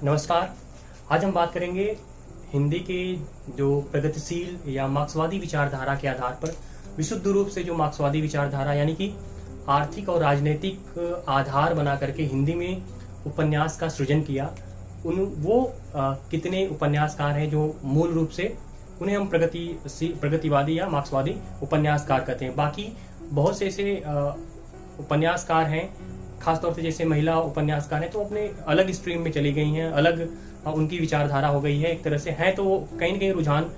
नमस्कार। आज हम बात करेंगे हिंदी के जो प्रगतिशील या मार्क्सवादी विचारधारा के आधार पर विशुद्ध रूप से जो मार्क्सवादी विचारधारा यानी कि आर्थिक और राजनीतिक आधार बना करके हिंदी में उपन्यास का सृजन किया। कितने उपन्यासकार हैं जो मूल रूप से उन्हें हम प्रगतिवादी या मार्क्सवादी उपन्यासकार कहते हैं। बाकी बहुत से ऐसे उपन्यासकार हैं, खासतौर से जैसे महिला उपन्यासकार हैं, तो अपने अलग स्ट्रीम में चली गई हैं, अलग उनकी विचारधारा हो गई है। एक तरह से है तो कहीं न कहीं रुझान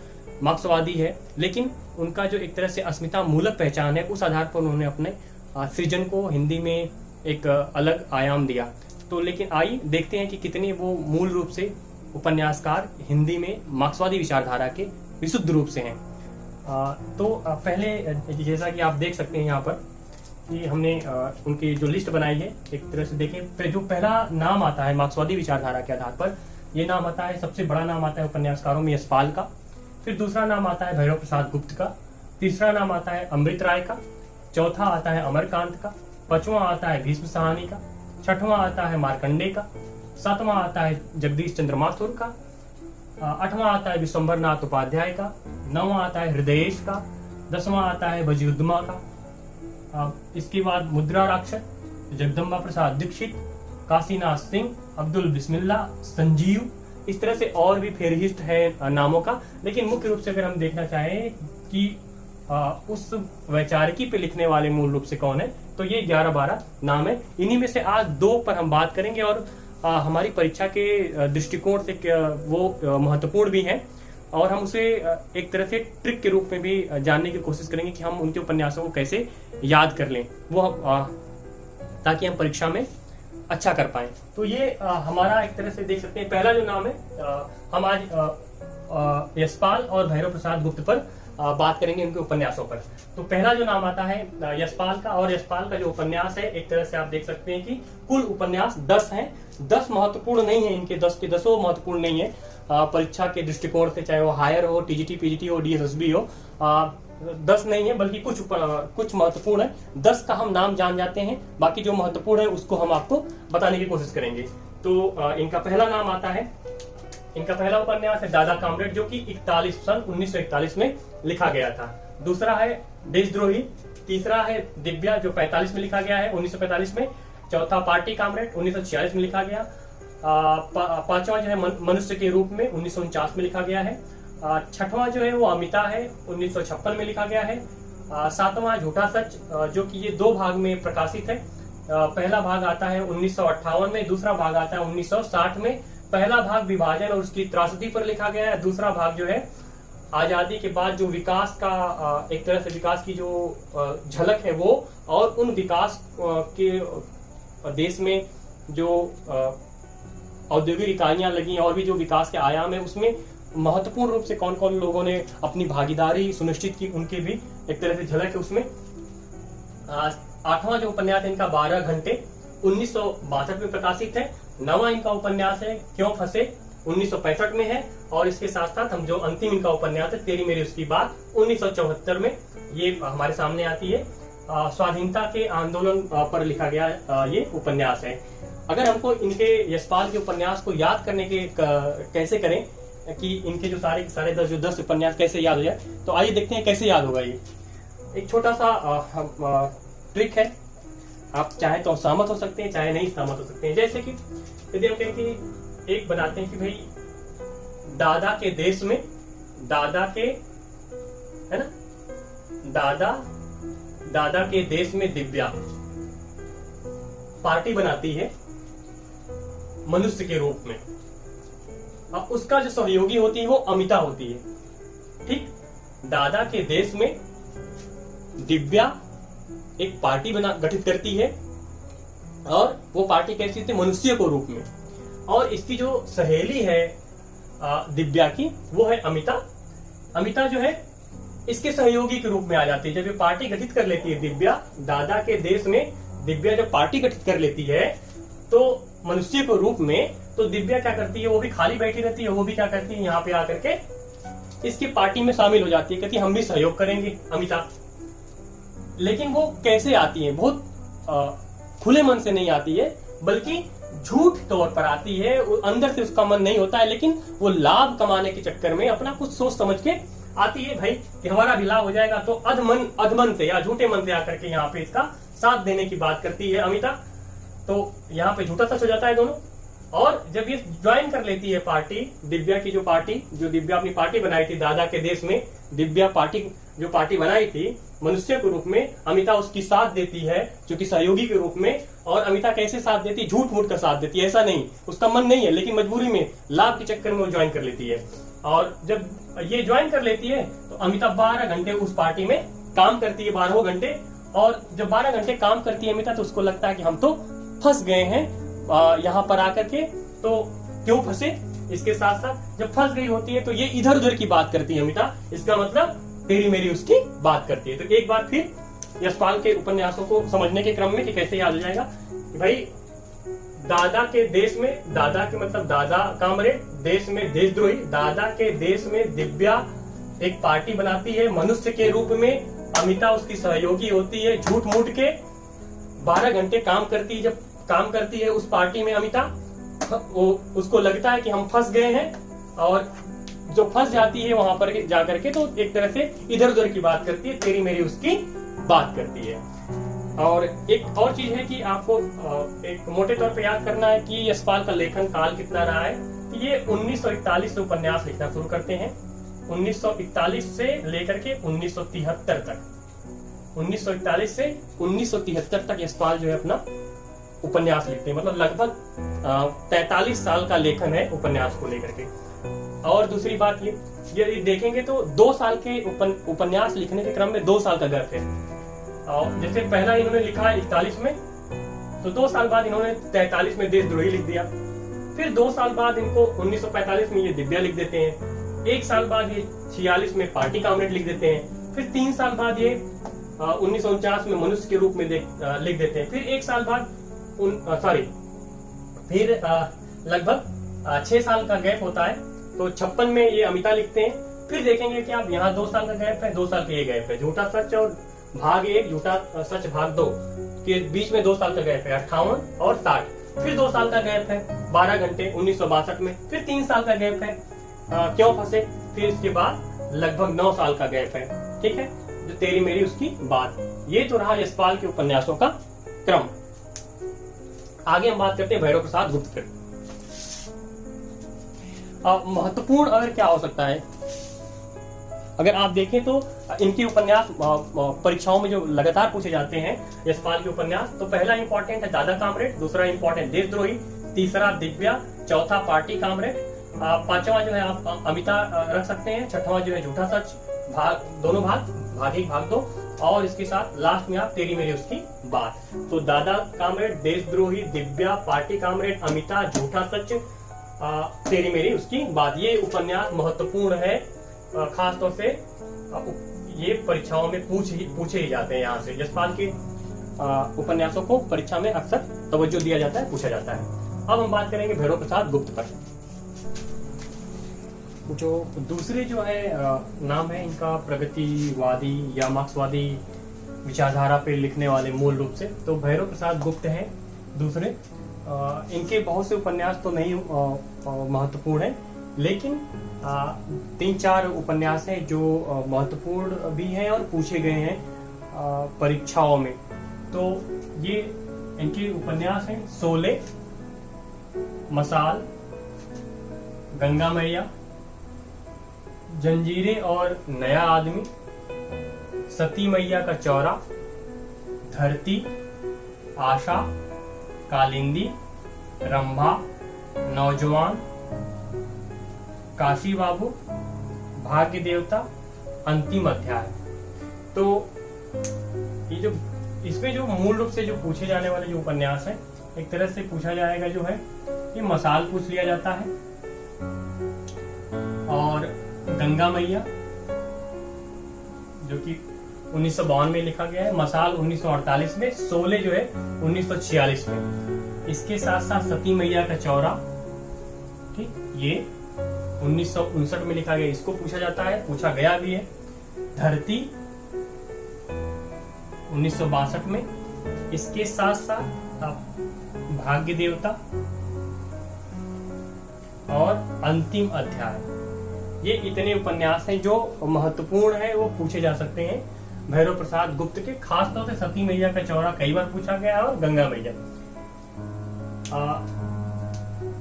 मार्क्सवादी है, लेकिन उनका जो एक तरह से अस्मिता मूलक पहचान है, उस आधार पर उन्होंने अपने सृजन को हिंदी में एक अलग आयाम दिया। तो लेकिन आइए देखते हैं कि कितने वो मूल रूप से उपन्यासकार हिंदी में मार्क्सवादी विचारधारा के विशुद्ध रूप से हैं। तो पहले जैसा कि आप देख सकते हैं यहाँ पर कि हमने उनकी जो लिस्ट बनाई है, एक तरह से देखें, जो पहला नाम आता है मार्क्सवादी विचारधारा के आधार पर, ये नाम आता है, सबसे बड़ा नाम आता है उपन्यासकारों में यशपाल का। फिर दूसरा नाम आता है भैरव प्रसाद गुप्त का। तीसरा नाम आता है अमृत राय का। चौथा आता है अमरकांत का। पांचवा आता है भीष्म साहनी का। छठवां आता है मार्कंडे का। सातवां आता है जगदीश चंद्र माथुर का। आठवां आता है विश्वंभर नाथ उपाध्याय का। नौवां आता है हृदयेश का। 10वां आता है वजीउद्दमा का। इसके बाद मुद्रा राक्षस, जगदम्बा प्रसाद दीक्षित, काशीनाथ सिंह, अब्दुल बिस्मिल्ला, संजीव, इस तरह से और भी फेरहिस्ट है नामों का। लेकिन मुख्य रूप से अगर हम देखना चाहें कि उस वैचारिकी पे लिखने वाले मूल रूप से कौन है, तो ये 11-12 नाम है। इन्हीं में से आज 2 पर हम बात करेंगे और हमारी परीक्षा के दृष्टिकोण से वो महत्वपूर्ण भी है, और हम उसे एक तरह से ट्रिक के रूप में भी जानने की कोशिश करेंगे कि हम उनके उपन्यासों को कैसे याद कर लें, वो ताकि हम परीक्षा में अच्छा कर पाएं। तो ये हमारा एक तरह से देख सकते हैं, पहला जो नाम है, हम आज यशपाल और भैरव प्रसाद गुप्त पर बात करेंगे, उनके उपन्यासों पर। तो पहला जो नाम आता है यशपाल का, और यशपाल का जो उपन्यास है, एक तरह से आप देख सकते हैं कि कुल उपन्यास 10 हैं। 10 महत्वपूर्ण नहीं है, इनके 10 के 10 महत्वपूर्ण नहीं है परीक्षा के दृष्टिकोण से, चाहे वो हायर हो, टीजीटी, पीजीटी हो, डीएसएसबी हो। 10 नहीं है, बल्कि कुछ महत्वपूर्ण है। 10 का हम नाम जान जाते हैं, बाकी जो महत्वपूर्ण है उसको हम आपको बताने की कोशिश करेंगे। तो इनका पहला नाम आता है, इनका पहला उपन्यास है दादा कामरेड, जो कि 1941 में लिखा गया था। दूसरा है देशद्रोही। तीसरा है दिव्या, जो 45 में लिखा गया है, 1945 में। चौथा पार्टी कामरेड, 1946 में लिखा गया। पांचवा जो है मनुष्य के रूप में, 1949 में लिखा गया है। छठवां जो है वो अमिता है, 1956 में लिखा गया है। सातवां झूठा सच, जो कि ये 2 भाग में प्रकाशित है। पहला भाग आता है 1958 में, दूसरा भाग आता है 1960 में। पहला भाग विभाजन और उसकी त्रासदी पर लिखा गया है। दूसरा भाग जो है आजादी के बाद जो विकास का, एक तरह से विकास की जो झलक है वो, और उन विकास के देश में जो औद्योगिक इकाइयां लगी और भी जो विकास के आयाम है, उसमें महत्वपूर्ण रूप से कौन कौन लोगों ने अपनी भागीदारी सुनिश्चित की, उनके भी एक तरह से झलक है उसमें। 8वां जो उपन्यास है इनका 12 घंटे, 1962 में प्रकाशित है। 9वां इनका उपन्यास है क्यों फंसे, 1965 में है। और इसके साथ साथ हम जो अंतिम इनका उपन्यास है तेरी मेरी उसकी बात, 1974 में ये हमारे सामने आती है। स्वाधीनता के आंदोलन पर लिखा गया ये उपन्यास है। अगर हमको इनके यशपाल के उपन्यास को याद करने के कैसे करें कि इनके जो सारे 10 उपन्यास कैसे याद हो जाए, तो आइए देखते हैं कैसे याद होगा। ये एक छोटा सा ट्रिक है, आप चाहे तो सहमत हो सकते हैं, चाहे नहीं सहमत हो सकते हैं। जैसे कि यदि हम कहें कि एक बनाते हैं कि भाई दादा के देश में, दादा के, है ना, दादा के देश में दिव्या पार्टी बनाती है मनुष्य के रूप में, और उसका जो सहयोगी होती है वो अमिता होती है। ठीक, दादा के देश में दिव्या एक पार्टी गठित करती है, और वो पार्टी कैसी होती है, मनुष्य को रूप में। और इसकी जो सहेली है दिव्या की, वो है अमिता। अमिता जो है इसके सहयोगी के रूप में आ जाती है। जब ये पार्टी गठित कर लेती है दिव्या, दादा के देश में दिव्या जब पार्टी गठित कर लेती है तो मनुष्य को रूप में, तो दिव्या क्या करती है, वो भी खाली बैठी रहती है, वो भी क्या करती है, यहाँ पे आकर के इसकी पार्टी में शामिल हो जाती है, कहती है हम भी सहयोग करेंगे अमिता। लेकिन वो कैसे आती है, बहुत खुले मन से नहीं आती है, बल्कि झूठ तौर पर आती है, अंदर से उसका मन नहीं होता है, लेकिन वो लाभ कमाने के चक्कर में अपना कुछ सोच समझ के आती है भाई कि हमारा भी लाभ हो जाएगा, तो अधमन से या झूठे मन से आकर के यहाँ पे इसका साथ देने की बात करती है अमिता। तो यहाँ पे झूठा सच हो जाता है दोनों। और जब ये ज्वाइन कर लेती है पार्टी, दिव्या की जो दिव्या अपनी पार्टी बनाई थी दादा के देश में, दिव्या जो पार्टी बनाई थी मनुष्य के रूप में, अमिता उसकी साथ देती है जो कि सहयोगी के रूप में। और अमिता कैसे साथ देती है? झूठ मूठ का साथ देती है, ऐसा नहीं, उसका मन नहीं है, लेकिन मजबूरी में लाभ के चक्कर में वो ज्वाइन कर लेती है। और जब ये ज्वाइन कर लेती है तो अमिता 12 घंटे उस पार्टी में काम करती है, 12 घंटे। और जब 12 घंटे काम करती है अमिता, तो उसको लगता है कि हम तो फंस गए हैं यहाँ पर आकर के। तो क्यों फंसे? इसके साथ साथ जब फंस गई होती है तो ये इधर उधर की बात करती है अमिता, इसका मतलब तेरी मेरी उसकी बात करती है। तो एक बार फिर यशपाल के उपन्यासों को समझने के क्रम में कि कैसे याद हो जाएगा कि भाई दादा के देश में, दादा के मतलब दादा कामरेड, देश में देशद्रोही, दादा के देश में दिव्या एक पार्टी बनाती है मनुष्य के रूप में, अमिता उसकी सहयोगी होती है, झूठ मूठ के 12 घंटे काम करती है। जब काम करती है उस पार्टी में अमिता, उसको लगता है कि हम फंस गए हैं, और जो फंस जाती है वहां पर जाकर के तो एक तरह से इधर उधर की बात करती है, तेरी मेरी उसकी बात करती है। और एक और चीज है कि आपको एक मोटे तौर पे याद करना है कि यशपाल का लेखन काल कितना रहा है। कि ये 1941 से उपन्यास लिखना शुरू करते हैं, 1941 से लेकर के 1973 तक, 1941 से 1973 तक यशपाल जो है अपना उपन्यास लिखते हैं। मतलब लगभग 43 साल का लेखन है उपन्यास को लेकर के। और दूसरी बात ये देखेंगे तो 2 साल के उपन्यास लिखने के क्रम में 2 साल का गैप है। और जैसे पहला इन्होंने लिखा 41 में, तो 2 साल बाद इन्होंने 43 में देशद्रोही लिख दिया। फिर 2 साल बाद इनको 1945 में ये दिव्या लिख देते हैं। 1 साल बाद ये 46 में पार्टी कामरेड लिख देते हैं। फिर 3 साल बाद ये 1949 में मनुष्य के रूप में लिख देते हैं। फिर 1 साल बाद फिर लगभग 6 साल का गैप होता है, तो 56 में ये अमिता लिखते हैं। फिर देखेंगे कि आप यहाँ 2 साल का गैप है, 2 साल का ये गैप है। झूठा सच और भाग 1, झूठा सच भाग 2 के बीच में 2 साल का गैप है, 58 और 60। फिर 2 साल का गैप है 12 घंटे 1962 में। फिर 3 साल का गैप है क्यों फंसे। फिर इसके बाद लगभग 9 साल का गैप है, ठीक है, जो तेरी मेरी उसकी बात। ये तो रहा यशपाल के उपन्यासों का क्रम। आगे हम बात करते हैं भैरव प्रसाद गुप्त के। महत्वपूर्ण अगर क्या हो सकता है, अगर आप देखें तो इनके उपन्यास परीक्षाओं में जो लगातार पूछे जाते हैं यशपाल के उपन्यास, तो पहला इंपॉर्टेंट है दादा कामरेड, दूसरा इंपॉर्टेंट देशद्रोही, तीसरा दिव्या, चौथा पार्टी कामरेड, पांचवा जो है आप अमिता रख सकते हैं, छठवां जो है झूठा सच दोनों भाग 1 भाग 2, और इसके साथ लास्ट में आप तेरी मेरी उसकी बात। तो दादा कामरेड, देशद्रोही, दिव्या, पार्टी कामरेड, अमिता, झूठा सच, तेरी मेरी उसकी बात। ये उपन्यास महत्वपूर्ण है, खास तौर से ये परीक्षाओं में पूछे ही जाते हैं। यहाँ से यशपाल के उपन्यासों को परीक्षा में अक्सर तवज्जो दिया जाता है, पूछा जाता है। अब हम बात करेंगे भैरव प्रसाद गुप्त पर। जो दूसरे जो है नाम है इनका, प्रगतिवादी या मार्क्सवादी विचारधारा पे लिखने वाले मूल रूप से, तो भैरव प्रसाद गुप्त हैं दूसरे। इनके बहुत से उपन्यास तो नहीं महत्वपूर्ण है, लेकिन 3-4 उपन्यास हैं जो महत्वपूर्ण भी हैं और पूछे गए हैं परीक्षाओं में। तो ये इनके उपन्यास हैं शोले, मसाल, गंगा मैया, जंजीरें और नया आदमी, सती मैया का चौरा, धरती, आशा, कालिंदी, रंभा, नौजवान, काशी बाबू, भाग्य देवता, अंतिम अध्याय। तो ये जो इसमें जो मूल रूप से जो पूछे जाने वाले जो उपन्यास है, एक तरह से पूछा जाएगा जो है ये मसाल पूछ लिया जाता है, और गंगा मैया जो कि 1952 में लिखा गया है, मसाल 1948 में, शोले जो है 1946 में। इसके साथ साथ सती मैया का चौरा, ठीक, ये 1959 में लिखा गया, इसको पूछा जाता है, पूछा गया भी है। धरती 1962 में। इसके साथ साथ भाग्य देवता और अंतिम अध्याय। ये इतने उपन्यास हैं जो महत्वपूर्ण है, वो पूछे जा सकते हैं भैरव प्रसाद गुप्त के। खासतौर से सती मैया का चौरा कई बार पूछा गया और गंगा मैया।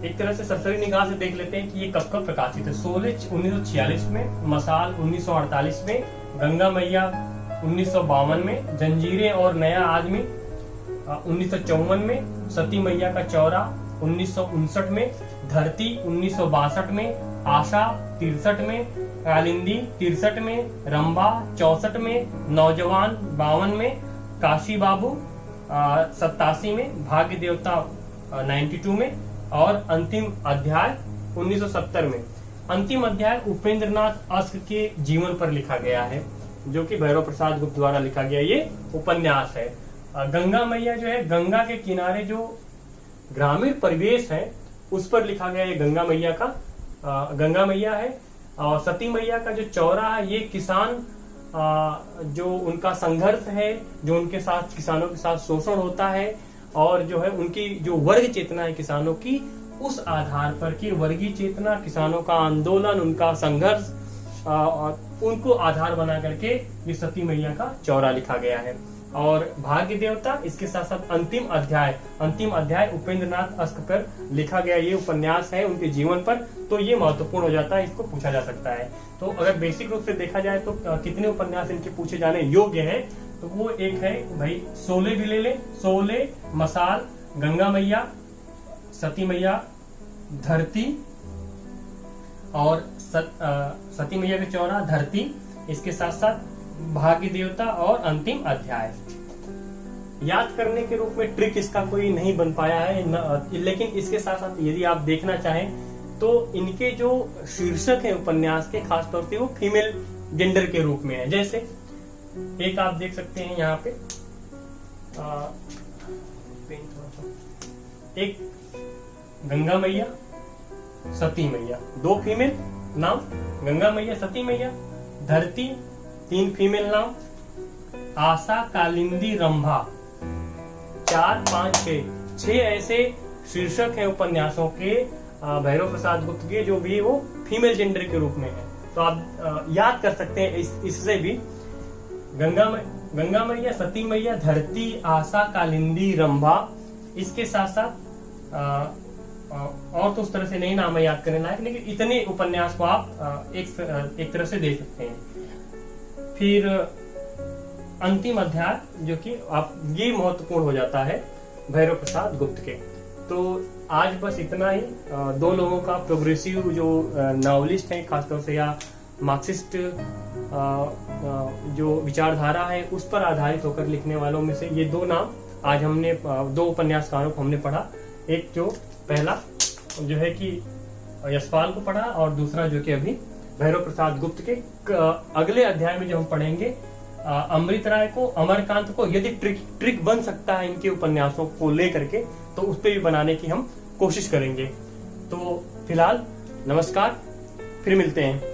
एक तरह से सरसरी निगाह से देख लेते हैं कि ये कब कब प्रकाशित है। शोले 1946 में, मसाल 1948 में, गंगा मैया 1952 में, जंजीरें और नया आदमी 1954 में, सती मैया का चौरा 1959 में, धरती 1962 में, आशा 63 में, कालिंदी 63 में, रंभा 64 में, नौजवान 52 में, काशी बाबू 87 में, भाग्य देवता 92 में और अंतिम अध्याय 1970 में। अंतिम अध्याय उपेंद्रनाथ अस्क के जीवन पर लिखा गया है, जो कि भैरव प्रसाद गुप्त द्वारा लिखा गया ये उपन्यास है। गंगा मैया जो है, गंगा के किनारे जो ग्रामीण परिवेश है उस पर लिखा गया ये गंगा मैया का गंगा मैया है। और सती मैया का जो चौरा है ये किसान जो उनका संघर्ष है, जो उनके साथ किसानों के साथ शोषण होता है और जो है उनकी जो वर्ग चेतना है किसानों की, उस आधार पर कि वर्गीय चेतना, किसानों का आंदोलन, उनका संघर्ष, उनको आधार बना करके ये सती मैया का चौरा लिखा गया है। और भाग्य देवता, इसके साथ साथ अंतिम अध्याय उपेंद्रनाथ अस्क पर लिखा गया ये उपन्यास है उनके जीवन पर। तो ये महत्वपूर्ण हो जाता है, इसको पूछा जा सकता है। तो अगर बेसिक रूप से देखा जाए तो कितने उपन्यास इनके पूछे जाने योग्य है, तो वो एक है भाई, शोले भी ले ले, शोले, मसाल, गंगा मैया, सती मैया, धरती और सती मैया का चौरा, धरती, इसके साथ साथ भाग्य देवता और अंतिम अध्याय। याद करने के रूप में ट्रिक इसका कोई नहीं बन पाया है लेकिन इसके साथ साथ यदि आप देखना चाहें तो इनके जो शीर्षक है उपन्यास के, खासतौर से वो फीमेल जेंडर के रूप में है। जैसे एक आप देख सकते हैं यहाँ पे एक गंगा मैया, सती मैया, 2 फीमेल नाम, गंगा मैया, सती मैया, धरती 3 फीमेल नाम, आशा, कालिंदी, रंभा 4, 5, 6 ऐसे शीर्षक हैं उपन्यासों के भैरव प्रसाद गुप्त के, जो भी वो फीमेल जेंडर के रूप में है। तो आप याद कर सकते हैं इससे भी, गंगा मैया, सती मैया, धरती, आशा, कालिंदी, रंभा। इसके साथ साथ और तो उस तरह से नहीं नाम है याद करने लायक, लेकिन इतने उपन्यास को आप एक तरह से दे सकते हैं। फिर अंतिम अध्याय, जो कि आप ये महत्वपूर्ण हो जाता है भैरव प्रसाद गुप्त के। तो आज बस इतना ही। 2 लोगों का प्रोग्रेसिव जो नॉवलिस्ट हैं खासतौर से, या मार्क्सिस्ट जो विचारधारा है उस पर आधारित होकर लिखने वालों में से ये 2 नाम आज हमने 2 उपन्यासकारों को हमने पढ़ा। एक जो पहला जो है कि यशपाल को पढ़ा और दूसरा जो कि अभी भैरव प्रसाद गुप्त के। अगले अध्याय में जो हम पढ़ेंगे अमृत राय को, अमरकांत को। यदि ट्रिक बन सकता है इनके उपन्यासों को लेकर के, तो उस पर भी बनाने की हम कोशिश करेंगे। तो फिलहाल नमस्कार, फिर मिलते हैं।